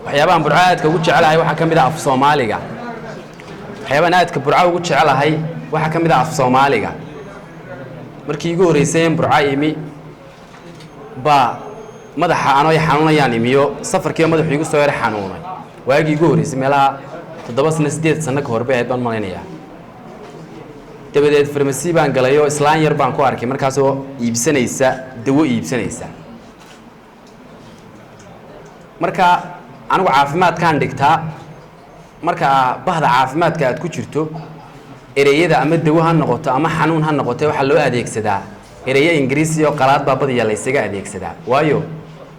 waxyaabahan burco aadka ugu jecelahay waxaa ka mid ah af Soomaaliga waxyaabahan aadka burco ugu jecelahay waxaa ka mid ah af Soomaaliga markii ugu horeysay burco imi ba madaxa aanay xanuunayaan imiyo safarkii madaxu igu soo yar xanuunay waagii ugu horeysay meelaha 7 sano 8 sano ka hor bay baan malaynayaa dabadeed farmasi baan galayo islaan yar baan ku arkay markaas oo iibsanaysa dawo iibsanaysa marka anigu caafimaadkaan dhigtaa marka bahda caafimaadka aad ku jirto ereyada ama dawo ha noqoto ama xanuun ha noqoto waxa loo adeegsadaa ereyo ingiriisi oo qalaad baa badiya la isaga adeegsadaa waayo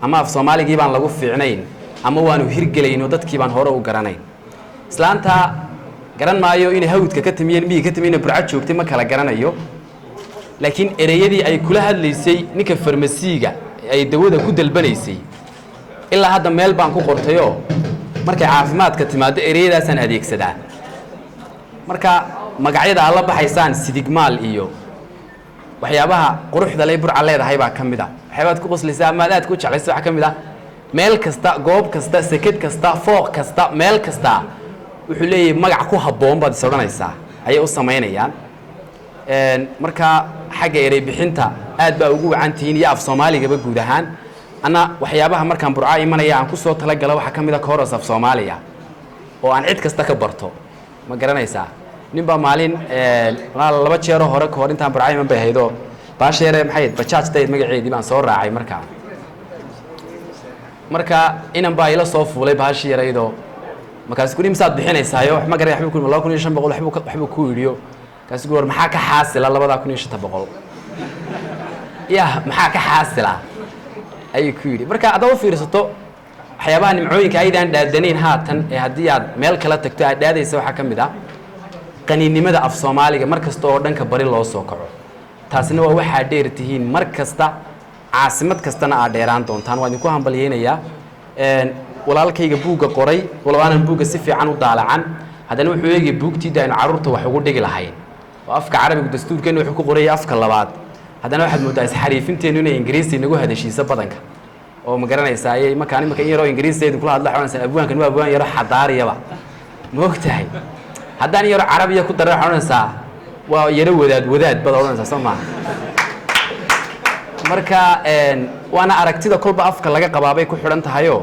ama af Soomaaliga baan lagu fiicnayn ama waanu hirgelayno dadkii baan hore u garanayn islaanta garan maayo in hawdka ka timiyeen miyi ka timiyeen burco joogtay ma kala garanayo laakiin ereyadii ay kula hadlaysay ninka farmasiga ay dawada ku dalbanaysay ilaa hadda meel baan ku qortayo markay caafimaadka timaado ereyadaasaan adeegsadaa marka magacyada alla baxaysaan sidigmaal iyo waxyaabaha quruxda leh burca leedahay baa kamid ah waxyaabaad ku qoslaysaa ama aad ku jeclaysaa waxa kamid ah meel kasta goob kasta sakad kasta fooq kasta meel kasta wuxuu leeyahay magac ku habboon baad isodhanaysaa ayay u sameynayaan marka xagga erey bixinta aad baa ugu wacantihiin iyo af Soomaaliga guud ahaan ana waxyaabaha markaan burca imanaya aan ku soo tala galo waxa kamid ah chorus af Soomaaliya oo aan cid kasta ka barto ma garanaysaa ninba maalin laba jeer hore ka hor intaan burca iman bay haydo baasheere maxay bajaajteed magaceedii baan soo raacay marka inan baa ila soo fuulay baasheeraydo markaas ku nimsaad bixinaysaa wax ma garay waxba ku 2500 waxba ku yiriyo kaas goor maxaa ka xaasila 2500 ya maxaa ka xaasila ay ku yiri marka aad u fiirsato waxyaabaha nimcooyinka aydan dhaadanayn haatan ee hadii aad meel kala tagto aad dhaadayso waxa kamid ah qaniinimada af Soomaaliga markasta oo dhanka bari loo soo kaco taasina waa waxa dheertihiin markasta caasimad kastana aad dheeraan doontaan waan idinku hambalyeynaya walaalkayga buuga qoray walaanan buuga si fiican u daalacan hadana wuxuu eegay buugtiida in caruurta wax ugu dhigi lahayn oo afka Carabiga dastuurkeena wuxuu ku qoray afka labaad hadana waxaad moodaa xariifinteenu inay Ingiriisi nagu hadashiisa badanka oo ma garanaysaa ay markaan imika yaro Ingiriisiyeed kula hadla xawansan abwaankan waa abwaan yaro xadaariyaba moogtahay haddaan yaro Carabiga ku daray xawansan waa yaro wadaad bad oranaysaa Soomaa marka waana aragtida kolba afka laga qabaabay ku xiran tahayo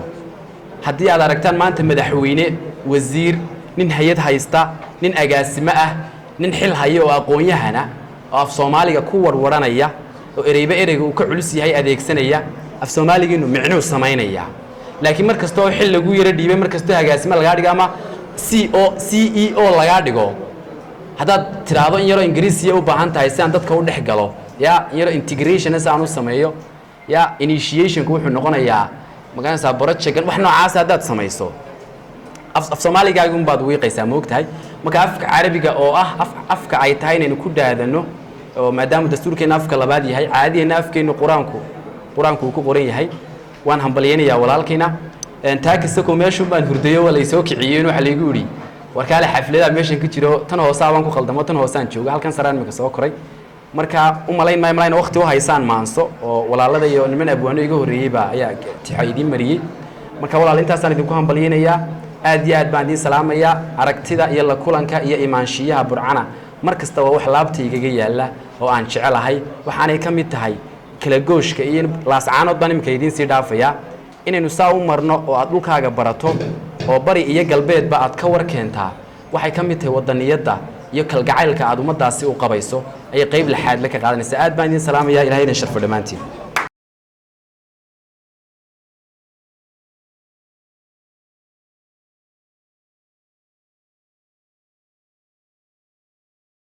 haddii aad aragtaan maanta madaxweyne wasiir nin hay'ad haysta nin agaasimo ah nin xil hayo oo aqoon-yahana oo af Soomaaliga ku warwaranaya oo ereyga uu ka culus yahay adeegsanaya af Soomaaligiinu micnuu sameynaya laakiin markasta oo xil lagu yara dhiibay markasta agaasimo laga dhigo ama CEO laga dhigo haddaad tiraado in yaro Ingiriisi u baahan tahay si aan dadka u dhex galo ya yaro integration aan u sameeyo ya initiation ku wuxuu noqonayaa magaanaysaa project wax noocaas haddaad samayso af Soomaaliga uun baad wiiqaysaa moogtahay marka afka Carabiga oo ah afka ay tahay inaynu ku daadano oo maadaama dastuurkeena afka labaad yahay caadiyeena afkeenu quraanku ku qoran yahay waan hambalyeynaya walaalkayna taakisa ko meeshu baan hurdayo wala soo kiciyeen waxa la igu yiri warkaale xaflada meeshan ka jiro tan hoosaan ku qaldamo tan hoosaan jooga halkan saraan maka soo koray marka u malayn waqti u haysaan maanso oo walaalada iyo niman abwaano iga horeeyay baa ayaa tixaydin mariyay marka walaal intaasaan idinku hambalyeynaya aad iyo aad baan idin salaamaya aragtida iyo la kulanka iyo imaanshiyaha burcana markasta waa wax laabtayga yaala oo aan jecelahay waxaanay ka mid tahay kala gooshka iyo laascaanood baan imka idin sii dhaafaya inaynu saa u marno oo aad dhulkaaga barato oo bari iyo galbeedba aad ka war keentaa waxay ka mid tahay wadaniyada iyo kalgacaylka aad ummadaasi u qabayso ay qayb laxaad la ka qaadanaysa aad baan idin salaamaya ilaahay idin sharfo dhamaantiin